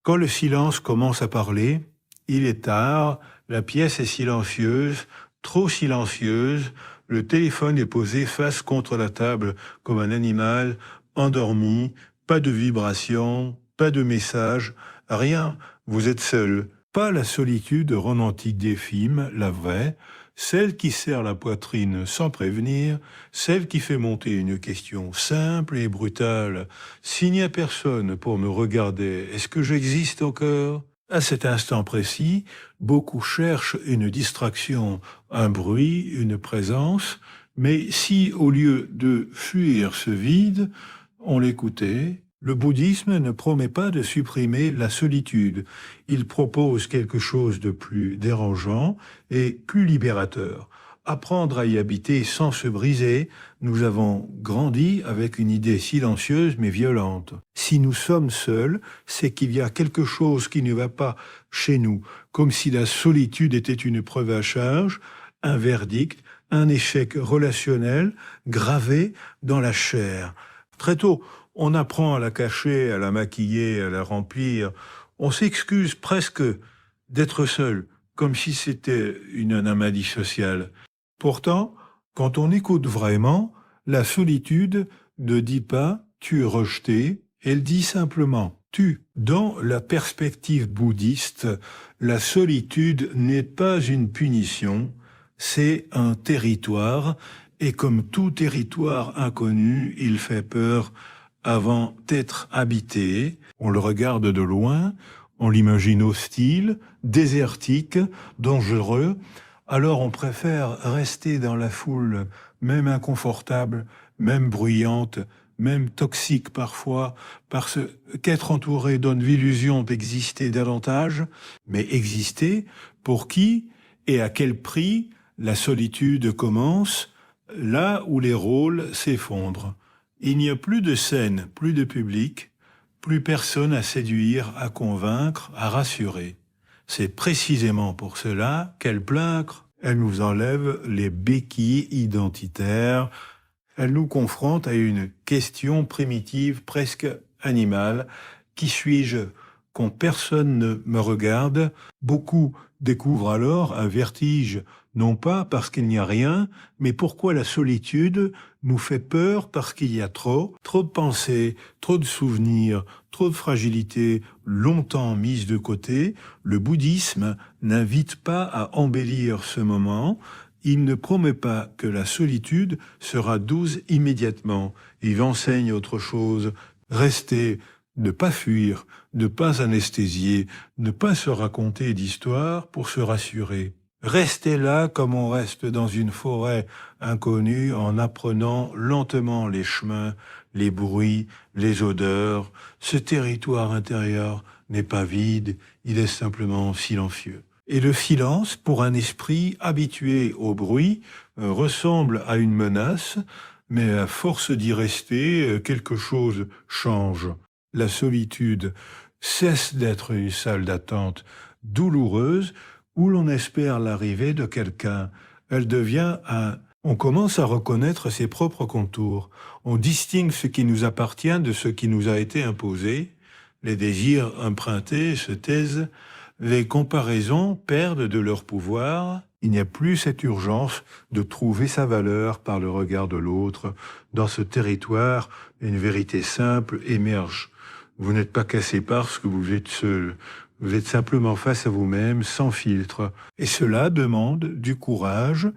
Quand le silence commence à parler, il est tard, la pièce est silencieuse, trop silencieuse, le téléphone est posé face contre la table comme un animal endormi, pas de vibration, pas de message, rien, vous êtes seul. Pas la solitude romantique des films, la vraie, celle qui serre la poitrine sans prévenir, celle qui fait monter une question simple et brutale. S'il n'y a personne pour me regarder, est-ce que j'existe encore? À cet instant précis, beaucoup cherchent une distraction, un bruit, une présence, mais si au lieu de fuir ce vide, on l'écoutait, le bouddhisme ne promet pas de supprimer la solitude. Il propose quelque chose de plus dérangeant et plus libérateur. Apprendre à y habiter sans se briser, nous avons grandi avec une idée silencieuse mais violente. Si nous sommes seuls, c'est qu'il y a quelque chose qui ne va pas chez nous, comme si la solitude était une preuve à charge, un verdict, un échec relationnel gravé dans la chair. Très tôt, on apprend à la cacher, à la maquiller, à la remplir. On s'excuse presque d'être seul, comme si c'était une anomalie sociale. Pourtant, quand on écoute vraiment, la solitude ne dit pas « tu es rejeté », elle dit simplement « tu ». Dans la perspective bouddhiste, la solitude n'est pas une punition, c'est un territoire, et comme tout territoire inconnu, il fait peur avant d'être habité. On le regarde de loin, on l'imagine hostile, désertique, dangereux. Alors on préfère rester dans la foule, même inconfortable, même bruyante, même toxique parfois, parce qu'être entouré donne l'illusion d'exister davantage, mais exister, pour qui et à quel prix la solitude commence, là où les rôles s'effondrent. Il n'y a plus de scène, plus de public, plus personne à séduire, à convaincre, à rassurer. C'est précisément pour cela qu'elle plaque, elle nous enlève les béquilles identitaires, elle nous confronte à une question primitive, presque animale. Qui suis-je quand personne ne me regarde? Beaucoup découvrent alors un vertige, non pas parce qu'il n'y a rien, mais pourquoi la solitude nous fait peur parce qu'il y a trop de pensées, trop de souvenirs, trop de fragilité, longtemps mises de côté. Le bouddhisme n'invite pas à embellir ce moment. Il ne promet pas que la solitude sera douce immédiatement. Il enseigne autre chose. Rester, ne pas fuir, ne pas anesthésier, ne pas se raconter d'histoires pour se rassurer. Rester là comme on reste dans une forêt inconnue en apprenant lentement les chemins, les bruits, les odeurs. Ce territoire intérieur n'est pas vide, il est simplement silencieux. Et le silence, pour un esprit habitué au bruit, ressemble à une menace, mais à force d'y rester, quelque chose change. La solitude cesse d'être une salle d'attente douloureuse où l'on espère l'arrivée de quelqu'un. Elle devient On commence à reconnaître ses propres contours. On distingue ce qui nous appartient de ce qui nous a été imposé. Les désirs empruntés se taisent. Les comparaisons perdent de leur pouvoir. Il n'y a plus cette urgence de trouver sa valeur par le regard de l'autre. Dans ce territoire, une vérité simple émerge. Vous n'êtes pas cassé parce que vous êtes seul. Vous êtes simplement face à vous-même, sans filtre. Et cela demande du courage,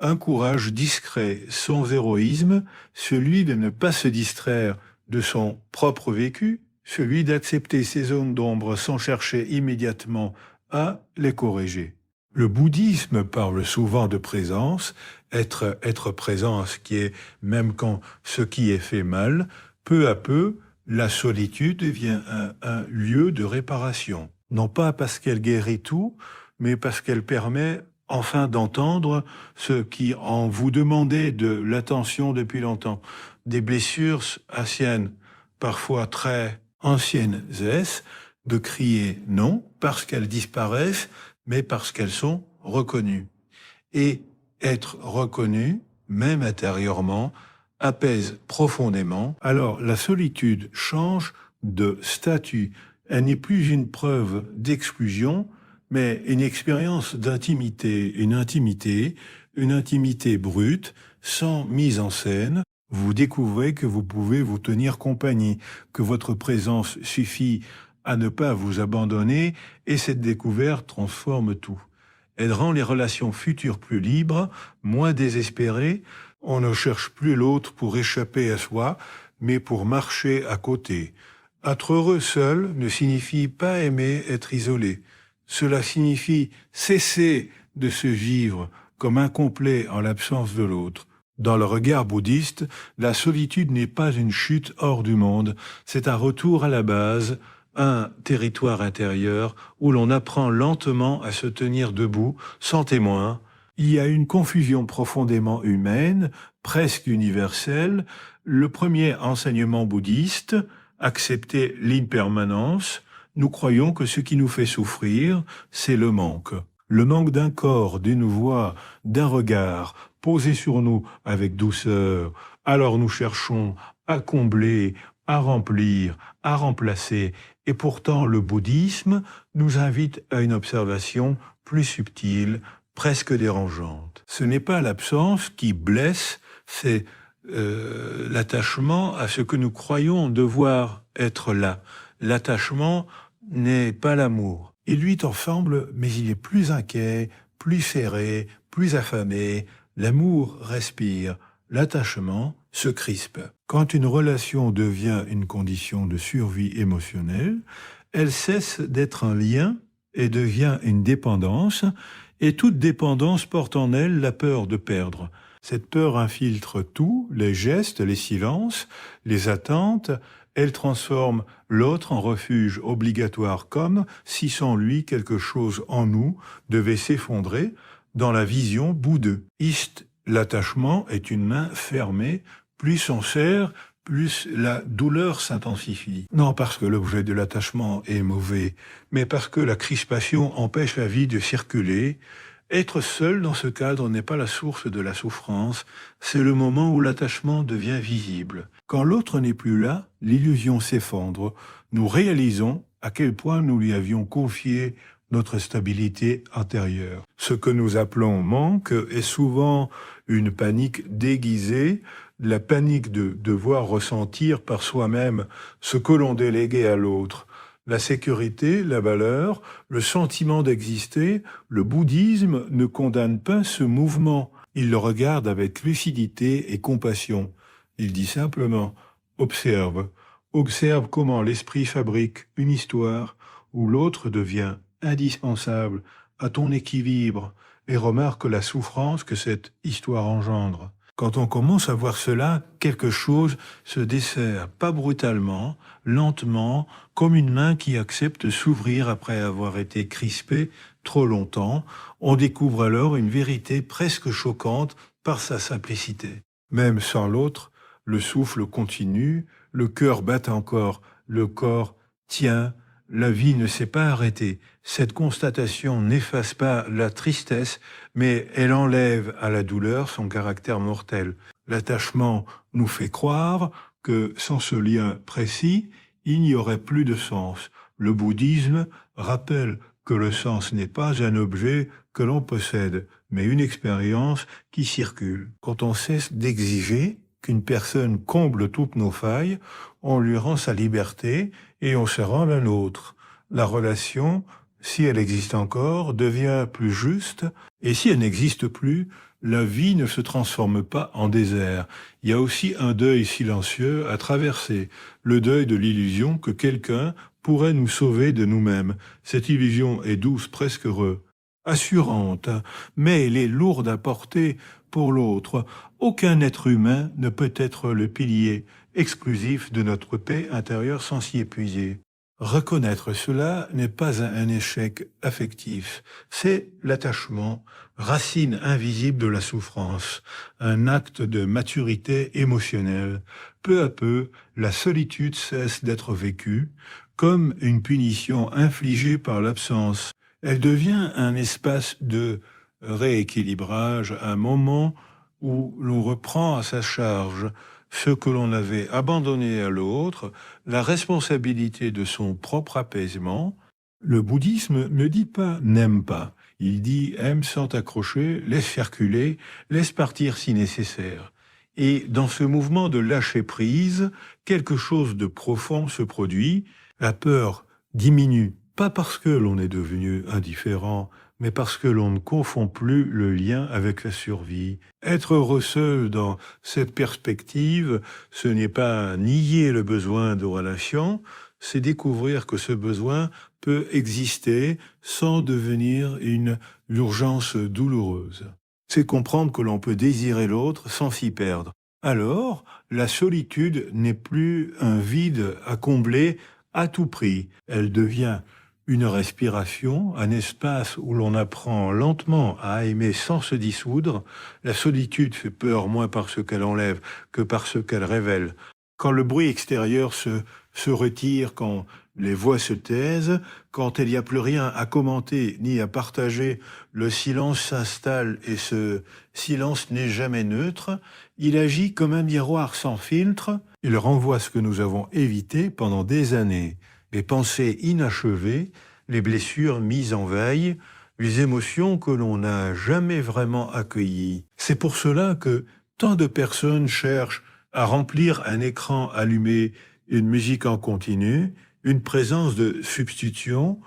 un courage discret, sans héroïsme, celui de ne pas se distraire de son propre vécu, celui d'accepter ces zones d'ombre sans chercher immédiatement à les corriger. Le bouddhisme parle souvent de présence, être présent à ce qui est, même quand ce qui est fait mal, peu à peu, la solitude devient un lieu de réparation. Non pas parce qu'elle guérit tout, mais parce qu'elle permet enfin d'entendre ce qui en vous demandait de l'attention depuis longtemps. Des blessures anciennes, parfois très anciennes, de crier non parce qu'elles disparaissent, mais parce qu'elles sont reconnues. Et être reconnu, même intérieurement, apaise profondément. Alors la solitude change de statut. Elle n'est plus une preuve d'exclusion, mais une expérience d'intimité, une intimité brute, sans mise en scène. Vous découvrez que vous pouvez vous tenir compagnie, que votre présence suffit à ne pas vous abandonner, et cette découverte transforme tout. Elle rend les relations futures plus libres, moins désespérées. On ne cherche plus l'autre pour échapper à soi, mais pour marcher à côté. Être heureux seul ne signifie pas aimer être isolé. Cela signifie cesser de se vivre comme incomplet en l'absence de l'autre. Dans le regard bouddhiste, la solitude n'est pas une chute hors du monde, c'est un retour à la base, un territoire intérieur où l'on apprend lentement à se tenir debout, sans témoin. Il y a une confusion profondément humaine, presque universelle. Le premier enseignement bouddhiste, accepter l'impermanence, nous croyons que ce qui nous fait souffrir, c'est le manque. Le manque d'un corps, d'une voix, d'un regard posé sur nous avec douceur. Alors nous cherchons à combler, à remplir, à remplacer. Et pourtant, le bouddhisme nous invite à une observation plus subtile, presque dérangeante. Ce n'est pas l'absence qui blesse, c'est l'attachement à ce que nous croyons devoir être là. L'attachement n'est pas l'amour. Il lui ensemble, mais il est plus inquiet, plus serré, plus affamé. L'amour respire, l'attachement se crispe. Quand une relation devient une condition de survie émotionnelle, elle cesse d'être un lien et devient une dépendance, et toute dépendance porte en elle la peur de perdre. Cette peur infiltre tout, les gestes, les silences, les attentes. Elle transforme l'autre en refuge obligatoire, comme si sans lui quelque chose en nous devait s'effondrer dans la vision bouddhiste. L'attachement est une main fermée, plus on serre, plus la douleur s'intensifie. Non parce que l'objet de l'attachement est mauvais, mais parce que la crispation empêche la vie de circuler. Être seul dans ce cadre n'est pas la source de la souffrance, c'est le moment où l'attachement devient visible. Quand l'autre n'est plus là, l'illusion s'effondre. Nous réalisons à quel point nous lui avions confié notre stabilité intérieure. Ce que nous appelons manque est souvent une panique déguisée, la panique de devoir ressentir par soi-même ce que l'on déléguait à l'autre. La sécurité, la valeur, le sentiment d'exister, le bouddhisme ne condamne pas ce mouvement. Il le regarde avec lucidité et compassion. Il dit simplement « observe ». Observe comment l'esprit fabrique une histoire où l'autre devient indispensable à ton équilibre et remarque la souffrance que cette histoire engendre. Quand on commence à voir cela, quelque chose se desserre, pas brutalement, lentement, comme une main qui accepte de s'ouvrir après avoir été crispée trop longtemps. On découvre alors une vérité presque choquante par sa simplicité. Même sans l'autre, le souffle continue, le cœur bat encore, le corps tient, la vie ne s'est pas arrêtée. Cette constatation n'efface pas la tristesse, mais elle enlève à la douleur son caractère mortel. L'attachement nous fait croire que sans ce lien précis, il n'y aurait plus de sens. Le bouddhisme rappelle que le sens n'est pas un objet que l'on possède, mais une expérience qui circule. Quand on cesse d'exiger qu'une personne comble toutes nos failles, on lui rend sa liberté et on se rend la nôtre. La relation, si elle existe encore, devient plus juste, et si elle n'existe plus, la vie ne se transforme pas en désert. Il y a aussi un deuil silencieux à traverser, le deuil de l'illusion que quelqu'un pourrait nous sauver de nous-mêmes. Cette illusion est douce, presque assurante, mais elle est lourde à porter pour l'autre. Aucun être humain ne peut être le pilier exclusif de notre paix intérieure sans s'y épuiser. Reconnaître cela n'est pas un échec affectif, c'est l'attachement, racine invisible de la souffrance, un acte de maturité émotionnelle. Peu à peu, la solitude cesse d'être vécue comme une punition infligée par l'absence. Elle devient un espace de rééquilibrage, un moment où l'on reprend à sa charge, ce que l'on avait abandonné à l'autre, la responsabilité de son propre apaisement. Le bouddhisme ne dit pas n'aime pas, il dit aime sans t'accrocher, laisse circuler, laisse partir si nécessaire. Et dans ce mouvement de lâcher prise, quelque chose de profond se produit, la peur diminue, pas parce que l'on est devenu indifférent, mais parce que l'on ne confond plus le lien avec la survie. Être heureux seul dans cette perspective, ce n'est pas nier le besoin de relation, c'est découvrir que ce besoin peut exister sans devenir une urgence douloureuse. C'est comprendre que l'on peut désirer l'autre sans s'y perdre. Alors, la solitude n'est plus un vide à combler à tout prix. Elle devient une respiration, un espace où l'on apprend lentement à aimer sans se dissoudre. La solitude fait peur moins par ce qu'elle enlève que par ce qu'elle révèle. Quand le bruit extérieur se retire, quand les voix se taisent, quand il n'y a plus rien à commenter ni à partager, le silence s'installe et ce silence n'est jamais neutre. Il agit comme un miroir sans filtre. Il renvoie ce que nous avons évité pendant des années. Les pensées inachevées, les blessures mises en veille, les émotions que l'on n'a jamais vraiment accueillies. C'est pour cela que tant de personnes cherchent à remplir un écran allumé, une musique en continu, une présence de substitution,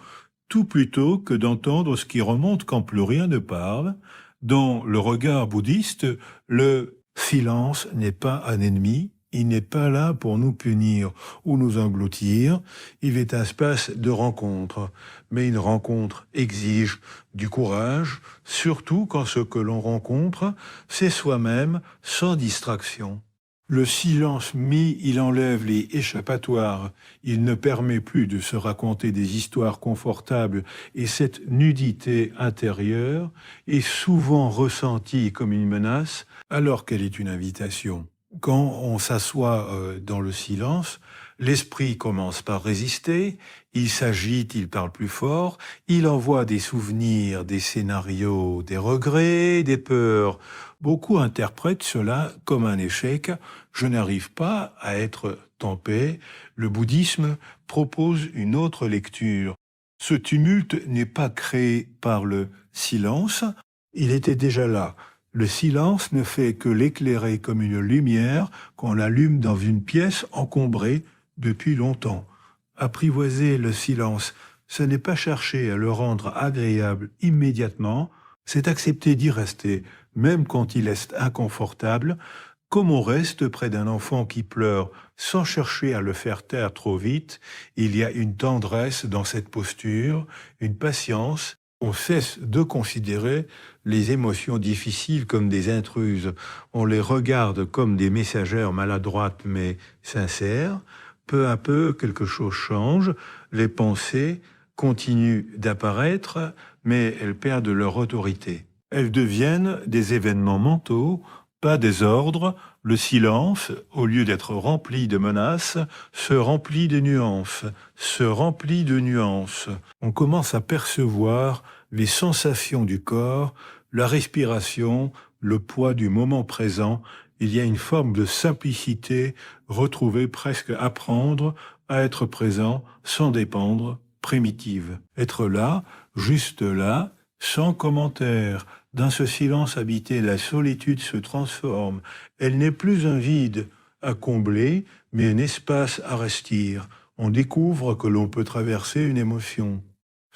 tout plutôt que d'entendre ce qui remonte quand plus rien ne parle. Dans le regard bouddhiste, le silence n'est pas un ennemi, il n'est pas là pour nous punir ou nous engloutir, il est un espace de rencontre. Mais une rencontre exige du courage, surtout quand ce que l'on rencontre, c'est soi-même sans distraction. Le silence mis, il enlève les échappatoires, il ne permet plus de se raconter des histoires confortables et cette nudité intérieure est souvent ressentie comme une menace alors qu'elle est une invitation. Quand on s'assoit dans le silence, l'esprit commence par résister, il s'agite, il parle plus fort, il envoie des souvenirs, des scénarios, des regrets, des peurs. Beaucoup interprètent cela comme un échec. Je n'arrive pas à être en paix. Le bouddhisme propose une autre lecture. Ce tumulte n'est pas créé par le silence, il était déjà là. Le silence ne fait que l'éclairer comme une lumière qu'on allume dans une pièce encombrée depuis longtemps. Apprivoiser le silence, ce n'est pas chercher à le rendre agréable immédiatement, c'est accepter d'y rester, même quand il est inconfortable, comme on reste près d'un enfant qui pleure sans chercher à le faire taire trop vite. Il y a une tendresse dans cette posture, une patience. On cesse de considérer les émotions difficiles comme des intruses. On les regarde comme des messagères maladroites mais sincères. Peu à peu, quelque chose change. Les pensées continuent d'apparaître, mais elles perdent leur autorité. Elles deviennent des événements mentaux, pas des ordres. Le silence, au lieu d'être rempli de menaces, se remplit de nuances, On commence à percevoir les sensations du corps, la respiration, le poids du moment présent. Il y a une forme de simplicité retrouvée, presque apprendre à être présent sans dépendre, primitive. Être là, juste là, sans commentaire. Dans ce silence habité, la solitude se transforme. Elle n'est plus un vide à combler, mais un espace à rester. On découvre que l'on peut traverser une émotion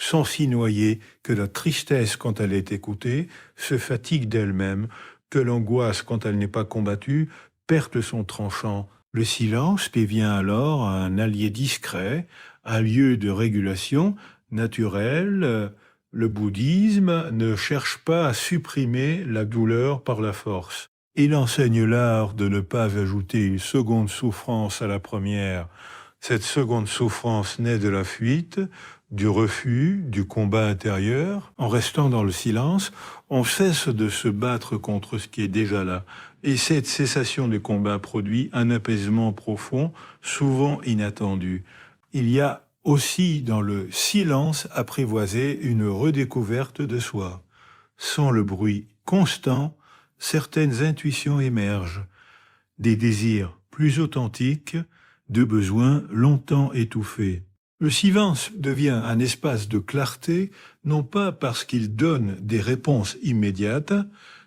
sans s'y noyer, que la tristesse, quand elle est écoutée, se fatigue d'elle-même, que l'angoisse, quand elle n'est pas combattue, perd son tranchant. Le silence devient alors un allié discret, un lieu de régulation naturelle. Le bouddhisme ne cherche pas à supprimer la douleur par la force. Il enseigne l'art de ne pas ajouter une seconde souffrance à la première. Cette seconde souffrance naît de la fuite, du refus, du combat intérieur. En restant dans le silence, on cesse de se battre contre ce qui est déjà là. Et cette cessation du combat produit un apaisement profond, souvent inattendu. Il y a aussi dans le silence apprivoisé une redécouverte de soi. Sans le bruit constant, certaines intuitions émergent. Des désirs plus authentique, de besoins longtemps étouffés. Le silence devient un espace de clarté, non pas parce qu'il donne des réponses immédiates,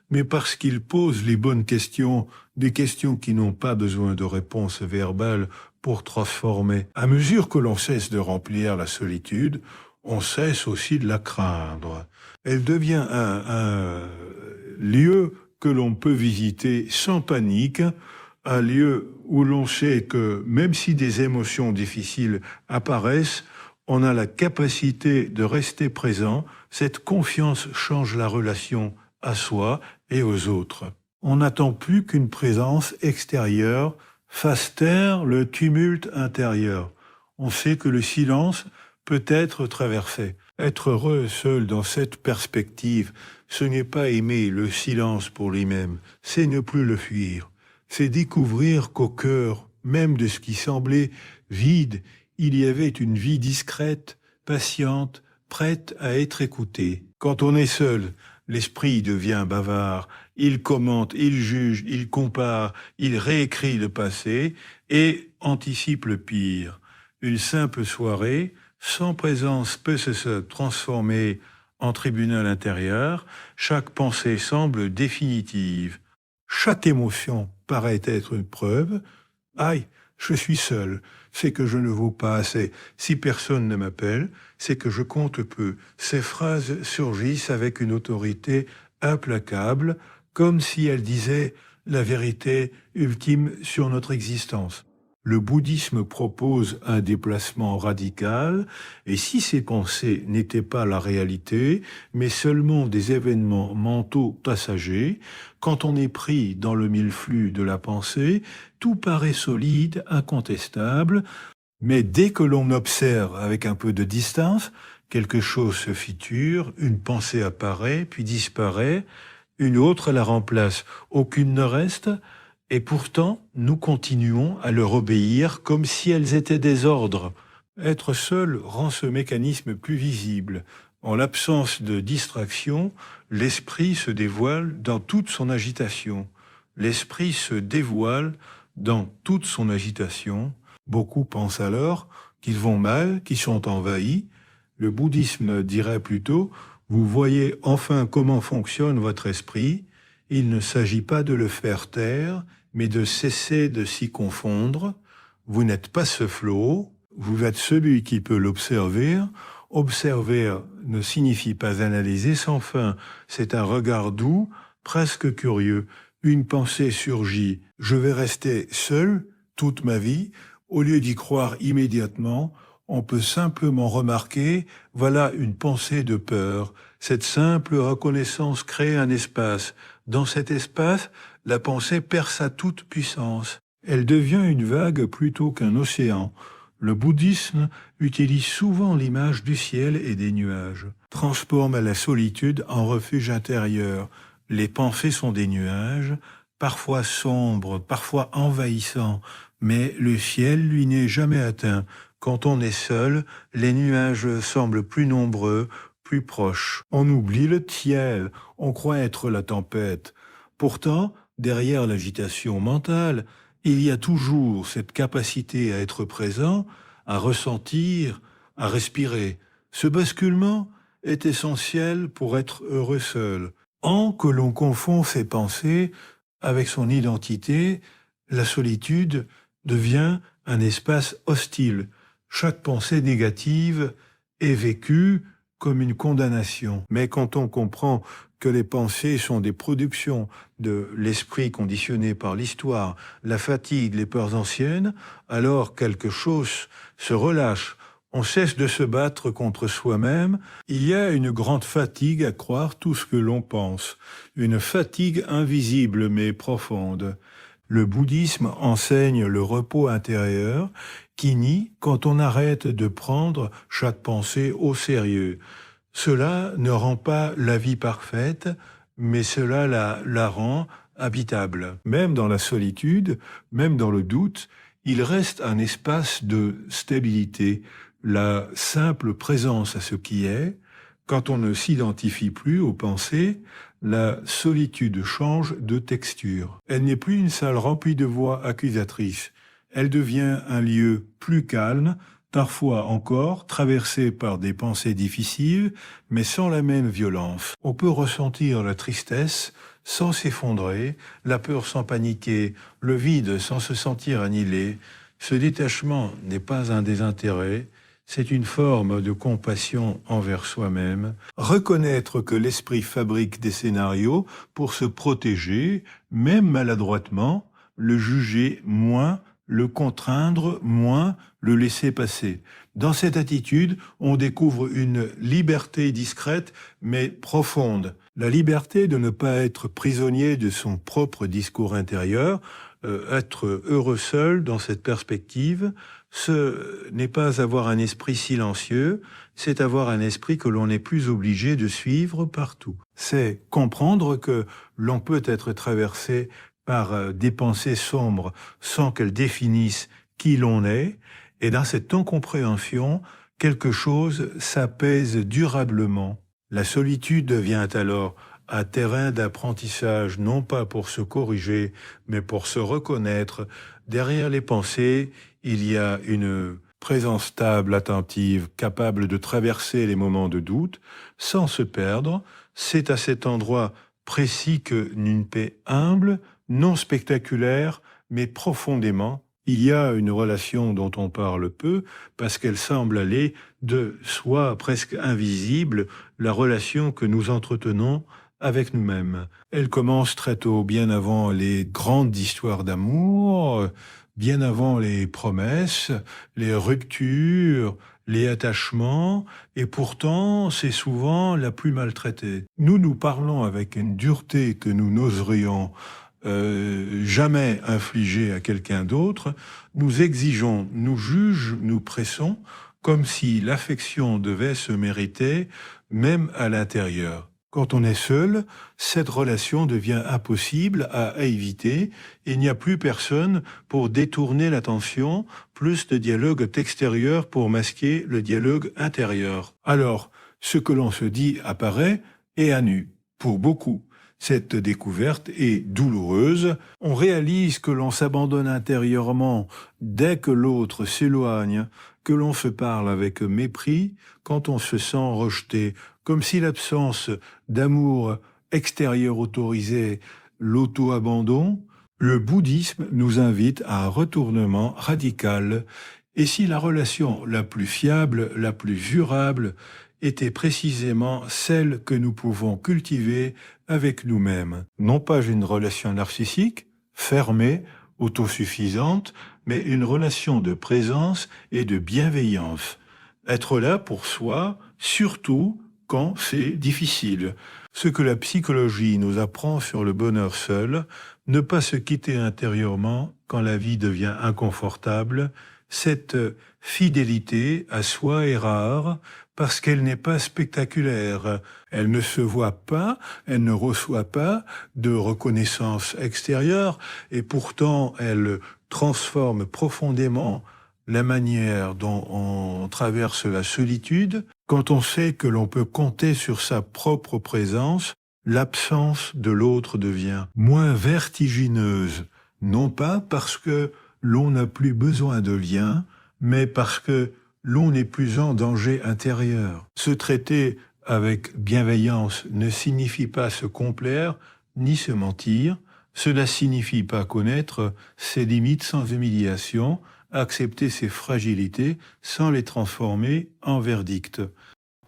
mais parce qu'il pose les bonnes questions, des questions qui n'ont pas besoin de réponses verbales pour transformer. À mesure que l'on cesse de remplir la solitude, on cesse aussi de la craindre. Elle devient un lieu que l'on peut visiter sans panique, un lieu où l'on sait que même si des émotions difficiles apparaissent, on a la capacité de rester présent. Cette confiance change la relation à soi et aux autres. On n'attend plus qu'une présence extérieure fasse taire le tumulte intérieur. On sait que le silence peut être traversé. Être heureux seul dans cette perspective, ce n'est pas aimer le silence pour lui-même, c'est ne plus le fuir. C'est découvrir qu'au cœur même de ce qui semblait vide, il y avait une vie discrète, patiente, prête à être écoutée. Quand on est seul, l'esprit devient bavard, il commente, il juge, il compare, il réécrit le passé et anticipe le pire. Une simple soirée, sans présence, peut se transformer en tribunal intérieur. Chaque pensée semble définitive. Chaque émotion paraît être une preuve. Aïe, je suis seul, c'est que je ne vaux pas assez. Si personne ne m'appelle, c'est que je compte peu. Ces phrases surgissent avec une autorité implacable, comme si elles disaient la vérité ultime sur notre existence. Le bouddhisme propose un déplacement radical, et si ces pensées n'étaient pas la réalité, mais seulement des événements mentaux passagers, quand on est pris dans le milleflux de la pensée, tout paraît solide, incontestable, mais dès que l'on observe avec un peu de distance, quelque chose se fiture, une pensée apparaît, puis disparaît, une autre la remplace, aucune ne reste. Et pourtant, nous continuons à leur obéir comme si elles étaient des ordres. Être seul rend ce mécanisme plus visible. En l'absence de distraction, l'esprit se dévoile dans toute son agitation. L'esprit se dévoile dans toute son agitation. Beaucoup pensent alors qu'ils vont mal, qu'ils sont envahis. Le bouddhisme dirait plutôt, vous voyez enfin comment fonctionne votre esprit. Il ne s'agit pas de le faire taire, mais de cesser de s'y confondre. Vous n'êtes pas ce flot, vous êtes celui qui peut l'observer. Observer ne signifie pas analyser sans fin, c'est un regard doux, presque curieux. Une pensée surgit, je vais rester seul toute ma vie. Au lieu d'y croire immédiatement, on peut simplement remarquer, voilà une pensée de peur. Cette simple reconnaissance crée un espace. Dans cet espace, la pensée perd sa toute puissance. Elle devient une vague plutôt qu'un océan. Le bouddhisme utilise souvent l'image du ciel et des nuages, transforme la solitude en refuge intérieur. Les pensées sont des nuages, parfois sombres, parfois envahissants, mais le ciel, lui, n'est jamais atteint. Quand on est seul, les nuages semblent plus nombreux, plus proches. On oublie le ciel, on croit être la tempête. Pourtant, derrière l'agitation mentale, il y a toujours cette capacité à être présent, à ressentir, à respirer. Ce basculement est essentiel pour être heureux seul. En que l'on confond ses pensées avec son identité, la solitude devient un espace hostile. Chaque pensée négative est vécue comme une condamnation. Mais quand on comprend que les pensées sont des productions de l'esprit conditionné par l'histoire, la fatigue, les peurs anciennes, alors quelque chose se relâche. On cesse de se battre contre soi-même. Il y a une grande fatigue à croire tout ce que l'on pense. Une fatigue invisible mais profonde. Le bouddhisme enseigne le repos intérieur qui nie quand on arrête de prendre chaque pensée au sérieux. Cela ne rend pas la vie parfaite, mais cela la rend habitable. Même dans la solitude, même dans le doute, il reste un espace de stabilité. La simple présence à ce qui est, Quand on ne s'identifie plus aux pensées, la solitude change de texture. Elle n'est plus une salle remplie de voix accusatrices. Elle devient un lieu plus calme, parfois encore traversé par des pensées difficiles, mais sans la même violence. On peut ressentir la tristesse sans s'effondrer, la peur sans paniquer, le vide sans se sentir annihilé. Ce détachement n'est pas un désintérêt, c'est une forme de compassion envers soi-même. Reconnaître que l'esprit fabrique des scénarios pour se protéger, même maladroitement, le juger moins, le contraindre moins, le laisser passer. Dans cette attitude, on découvre une liberté discrète mais profonde. La liberté de ne pas être prisonnier de son propre discours intérieur, être heureux seul dans cette perspective, ce n'est pas avoir un esprit silencieux, c'est avoir un esprit que l'on n'est plus obligé de suivre partout. C'est comprendre que l'on peut être traversé par des pensées sombres sans qu'elles définissent qui l'on est, et dans cette incompréhension, quelque chose s'apaise durablement. La solitude devient alors un terrain d'apprentissage, non pas pour se corriger, mais pour se reconnaître. Derrière les pensées, il y a une présence stable, attentive, capable de traverser les moments de doute, sans se perdre. C'est à cet endroit précis qu'une paix humble, non spectaculaire, mais profondément, il y a une relation dont on parle peu, parce qu'elle semble aller de soi presque invisible, la relation que nous entretenons avec nous-mêmes. Elle commence très tôt, bien avant les grandes histoires d'amour, bien avant les promesses, les ruptures, les attachements, et pourtant c'est souvent la plus maltraitée. Nous parlons avec une dureté que nous n'oserions jamais infliger à quelqu'un d'autre. Nous exigeons, nous jugeons, nous pressons, comme si l'affection devait se mériter, même à l'intérieur. Quand on est seul, cette relation devient impossible à éviter et il n'y a plus personne pour détourner l'attention, plus de dialogue extérieur pour masquer le dialogue intérieur. Alors, ce que l'on se dit apparaît et à nu, pour beaucoup. Cette découverte est douloureuse. On réalise que l'on s'abandonne intérieurement dès que l'autre s'éloigne, que l'on se parle avec mépris quand on se sent rejeté, comme si l'absence d'amour extérieur autorisait l'auto-abandon. Le bouddhisme nous invite à un retournement radical. Et si la relation la plus fiable, la plus durable, était précisément celle que nous pouvons cultiver avec nous-mêmes. Non pas une relation narcissique, fermée, autosuffisante, mais une relation de présence et de bienveillance. Être là pour soi, surtout quand c'est difficile. Ce que la psychologie nous apprend sur le bonheur seul, ne pas se quitter intérieurement quand la vie devient inconfortable, cette fidélité à soi est rare parce qu'elle n'est pas spectaculaire. Elle ne se voit pas, elle ne reçoit pas de reconnaissance extérieure et pourtant elle transforme profondément la manière dont on traverse la solitude. Quand on sait que l'on peut compter sur sa propre présence, l'absence de l'autre devient moins vertigineuse, non pas parce que l'on n'a plus besoin de lien, mais parce que l'on n'est plus en danger intérieur. Se traiter avec bienveillance ne signifie pas se complaire ni se mentir. Cela signifie pas connaître ses limites sans humiliation, accepter ses fragilités sans les transformer en verdict.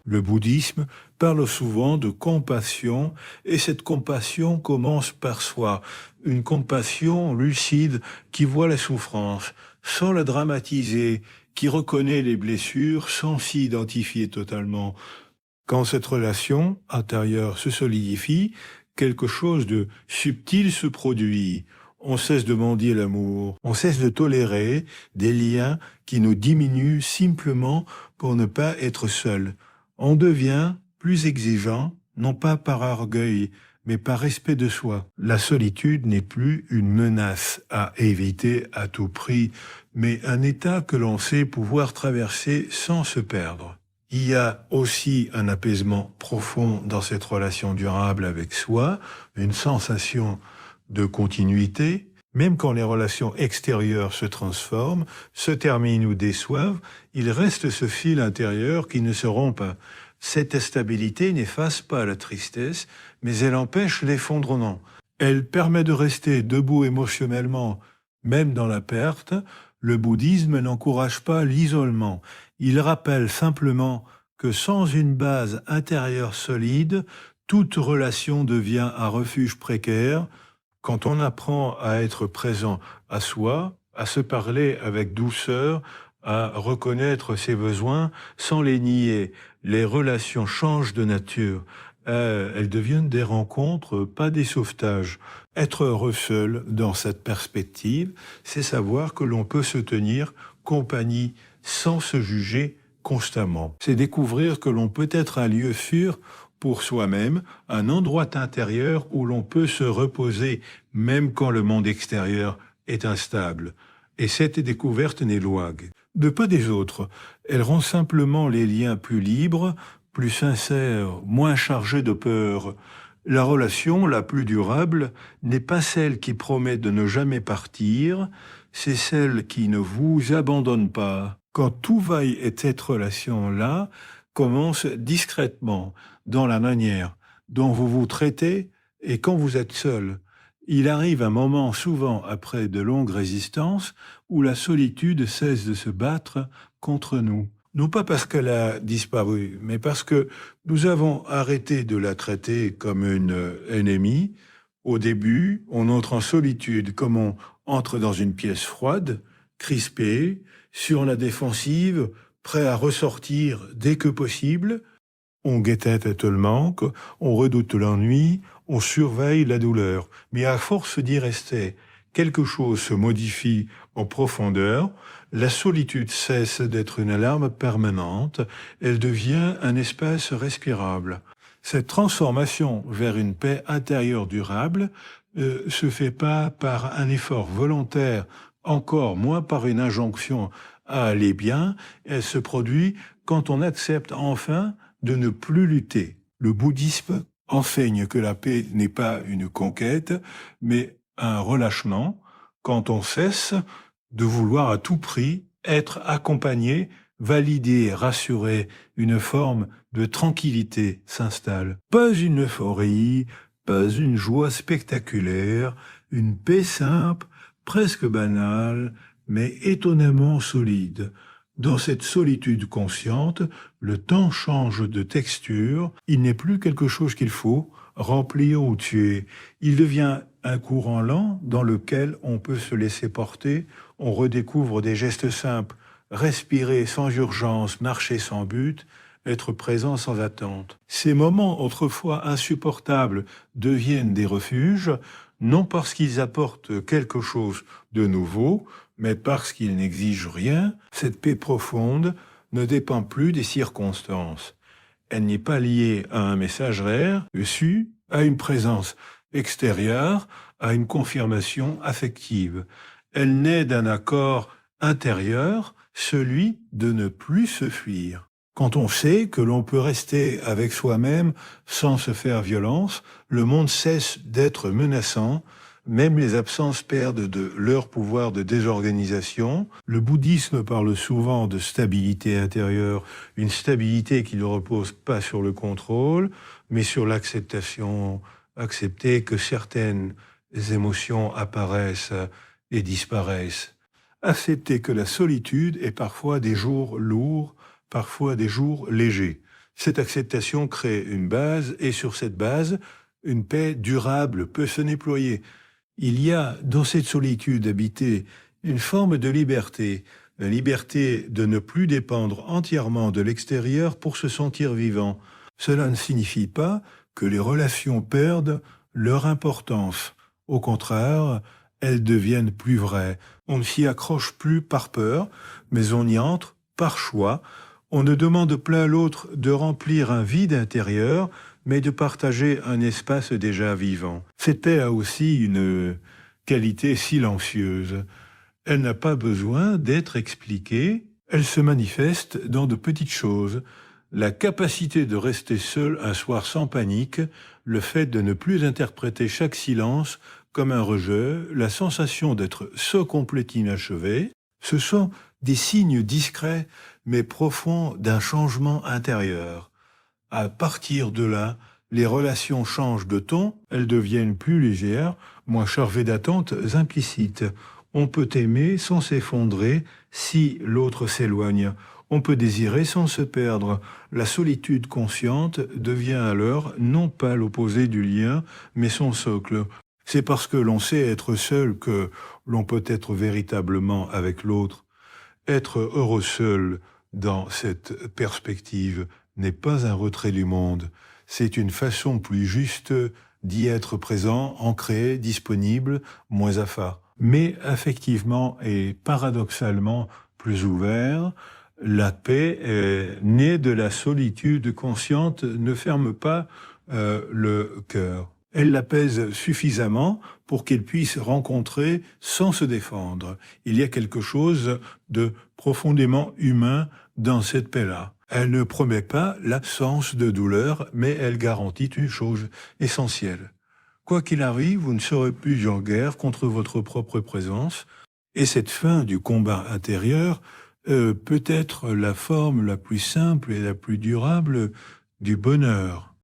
Le bouddhisme parle souvent de compassion et cette compassion commence par soi. Une compassion lucide qui voit la souffrance sans la dramatiser, qui reconnaît les blessures sans s'y identifier totalement. Quand cette relation intérieure se solidifie, quelque chose de subtil se produit. On cesse de mendier l'amour, on cesse de tolérer des liens qui nous diminuent simplement pour ne pas être seul. On devient plus exigeant, non pas par orgueil, mais par respect de soi. La solitude n'est plus une menace à éviter à tout prix, mais un état que l'on sait pouvoir traverser sans se perdre. Il y a aussi un apaisement profond dans cette relation durable avec soi, une sensation de continuité. Même quand les relations extérieures se transforment, se terminent ou déçoivent, il reste ce fil intérieur qui ne se rompt pas. Cette stabilité n'efface pas la tristesse, mais elle empêche l'effondrement. Elle permet de rester debout émotionnellement, même dans la perte. Le bouddhisme n'encourage pas l'isolement. Il rappelle simplement que sans une base intérieure solide, toute relation devient un refuge précaire. Quand on apprend à être présent à soi, à se parler avec douceur, à reconnaître ses besoins sans les nier, les relations changent de nature. Elles deviennent des rencontres, pas des sauvetages. Être heureux seul dans cette perspective, c'est savoir que l'on peut se tenir compagnie sans se juger constamment. C'est découvrir que l'on peut être un lieu sûr pour soi-même, un endroit intérieur où l'on peut se reposer même quand le monde extérieur est instable. Et cette découverte n'éloigne de pas des autres. Elle rend simplement les liens plus libres, plus sincères, moins chargés de peur. La relation la plus durable n'est pas celle qui promet de ne jamais partir, c'est celle qui ne vous abandonne pas. Quand tout vaille et cette relation-là commence discrètement dans la manière dont vous vous traitez et quand vous êtes seul. Il arrive un moment, souvent après de longues résistances, où la solitude cesse de se battre contre nous. Non pas parce qu'elle a disparu, mais parce que nous avons arrêté de la traiter comme une ennemie. Au début, on entre en solitude comme on entre dans une pièce froide, crispée, sur la défensive, prêt à ressortir dès que possible. On guette le manque, on redoute l'ennui, on surveille la douleur. Mais à force d'y rester, quelque chose se modifie en profondeur. La solitude cesse d'être une alarme permanente, elle devient un espace respirable. Cette transformation vers une paix intérieure durable se fait pas par un effort volontaire, encore moins par une injonction à aller bien, elle se produit quand on accepte enfin de ne plus lutter. Le bouddhisme enseigne que la paix n'est pas une conquête, mais un relâchement, quand on cesse de vouloir à tout prix être accompagné, validé, rassuré, une forme de tranquillité s'installe. Pas une euphorie, pas une joie spectaculaire, une paix simple, presque banale, mais étonnamment solide. Dans cette solitude consciente, le temps change de texture, il n'est plus quelque chose qu'il faut remplir ou tuer. Il devient un courant lent dans lequel on peut se laisser porter, on redécouvre des gestes simples, respirer sans urgence, marcher sans but, être présent sans attente. Ces moments autrefois insupportables deviennent des refuges, non parce qu'ils apportent quelque chose de nouveau, mais parce qu'ils n'exigent rien. Cette paix profonde ne dépend plus des circonstances. Elle n'est pas liée à un message reçu, à une présence extérieure, à une confirmation affective. Elle naît d'un accord intérieur, celui de ne plus se fuir. Quand on sait que l'on peut rester avec soi-même sans se faire violence, le monde cesse d'être menaçant, même les absences perdent de leur pouvoir de désorganisation. Le bouddhisme parle souvent de stabilité intérieure, une stabilité qui ne repose pas sur le contrôle, mais sur l'acceptation, accepter que certaines émotions apparaissent et disparaissent. Accepter que la solitude est parfois des jours lourds, parfois des jours légers. Cette acceptation crée une base et sur cette base, une paix durable peut se déployer. Il y a dans cette solitude habitée une forme de liberté, la liberté de ne plus dépendre entièrement de l'extérieur pour se sentir vivant. Cela ne signifie pas que les relations perdent leur importance. Au contraire, elles deviennent plus vraies. On ne s'y accroche plus par peur, mais on y entre par choix. On ne demande pas à l'autre de remplir un vide intérieur, mais de partager un espace déjà vivant. Cette paix a aussi une qualité silencieuse. Elle n'a pas besoin d'être expliquée, elle se manifeste dans de petites choses. la capacité de rester seul un soir sans panique, le fait de ne plus interpréter chaque silence comme un rejet, la sensation d'être ce complet inachevé, ce sont des signes discrets mais profonds d'un changement intérieur. À partir de là, les relations changent de ton, elles deviennent plus légères, moins chargées d'attentes implicites. On peut aimer sans s'effondrer si l'autre s'éloigne. On peut désirer sans se perdre. La solitude consciente devient alors non pas l'opposé du lien, mais son socle. C'est parce que l'on sait être seul que l'on peut être véritablement avec l'autre. Être heureux seul dans cette perspective n'est pas un retrait du monde. C'est une façon plus juste d'y être présent, ancré, disponible, moins affat. Mais affectivement et paradoxalement plus ouvert, la paix née de la solitude consciente ne ferme pas le cœur. Elle l'apaise suffisamment pour qu'il puisse rencontrer sans se défendre. Il y a quelque chose de profondément humain dans cette paix-là. Elle ne promet pas l'absence de douleur, mais elle garantit une chose essentielle. Quoi qu'il arrive, vous ne serez plus en guerre contre votre propre présence, et cette fin du combat intérieur peut être la forme la plus simple et la plus durable du bonheur.